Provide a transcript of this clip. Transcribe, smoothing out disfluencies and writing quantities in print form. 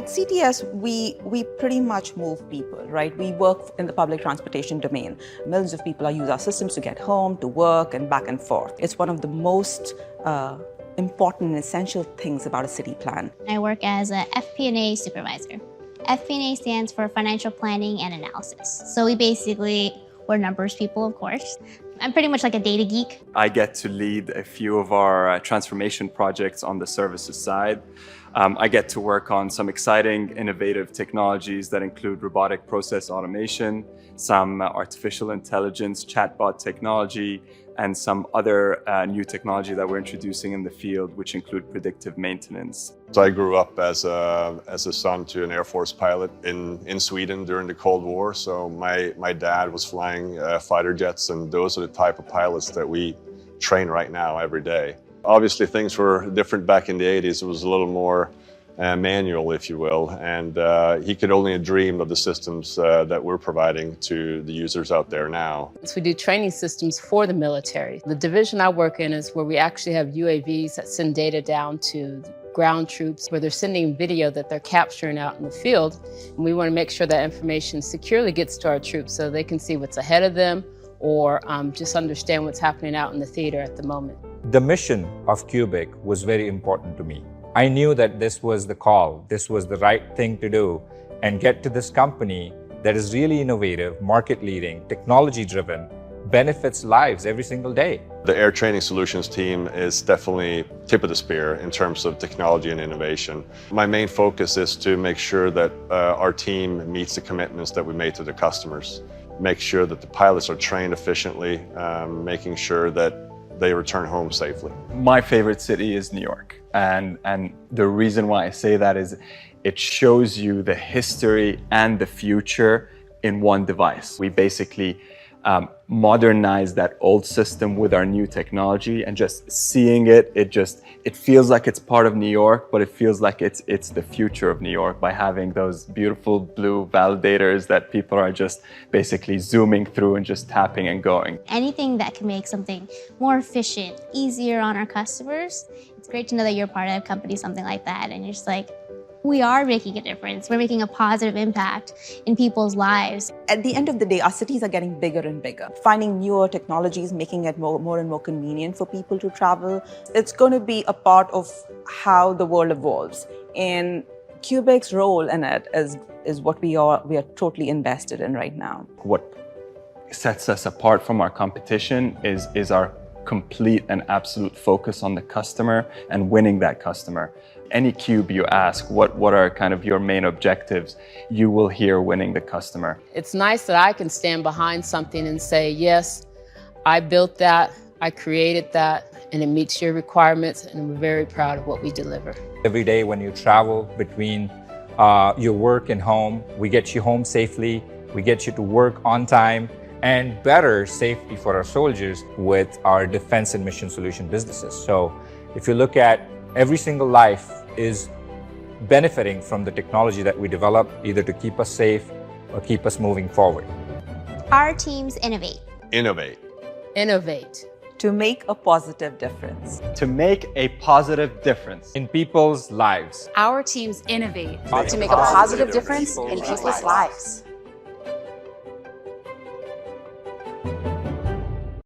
At CTS, we pretty much move people, right? We work in the public transportation domain. Millions of people use our systems to get home, to work, and back and forth. It's one of the most important and essential things about a city plan. I work as a FP&A supervisor. FP&A stands for Financial Planning and Analysis. So we're numbers people, of course. I'm pretty much like a data geek. I get to lead a few of our transformation projects on the services side. I get to work on some exciting, innovative technologies that include robotic process automation, some artificial intelligence, chatbot technology, and some other new technology that we're introducing in the field, which include predictive maintenance. So I grew up as a son to an Air Force pilot in Sweden during the Cold War. So my dad was flying fighter jets, and those are the type of pilots that we train right now every day. Obviously, things were different back in the 80s. It was a little more manual, if you will, and he could only have dreamed of the systems that we're providing to the users out there now. So we do training systems for the military. The division I work in is where we actually have UAVs that send data down to ground troops, where they're sending video that they're capturing out in the field. And we want to make sure that information securely gets to our troops so they can see what's ahead of them or just understand what's happening out in the theater at the moment. The mission of Cubic was very important to me. I knew that this was the call, this was the right thing to do, and get to this company that is really innovative, market-leading, technology-driven, benefits lives every single day. The Air Training Solutions team is definitely tip of the spear in terms of technology and innovation. My main focus is to make sure that our team meets the commitments that we made to the customers, make sure that the pilots are trained efficiently, making sure that they return home safely. My favorite city is New York. And the reason why I say that is it shows you the history and the future in one device. We basically modernize that old system with our new technology, and just seeing it feels like it's part of New York, but it feels like it's the future of New York by having those beautiful blue validators that people are just basically zooming through and just tapping and going. Anything that can make something more efficient, easier on our customers, it's great to know that you're part of a company, something like that, and you're just like, we are making a difference. We're making a positive impact in people's lives. At the end of the day, our cities are getting bigger and bigger. Finding newer technologies, making it more and more convenient for people to travel. It's going to be a part of how the world evolves. And Cubic's role in it is what we are totally invested in right now. What sets us apart from our competition is our complete and absolute focus on the customer and winning that customer. Any cube you ask, what are kind of your main objectives, you will hear winning the customer. It's nice that I can stand behind something and say, yes, I built that, I created that, and it meets your requirements, and we're very proud of what we deliver. Every day when you travel between your work and home, we get you home safely, we get you to work on time, and better safety for our soldiers with our defense and mission solution businesses. So if you look at every single life is benefiting from the technology that we develop, either to keep us safe or keep us moving forward. Our teams innovate. Innovate. Innovate. To make a positive difference. To make a positive difference In people's lives. Our teams innovate to make a positive difference in people's lives.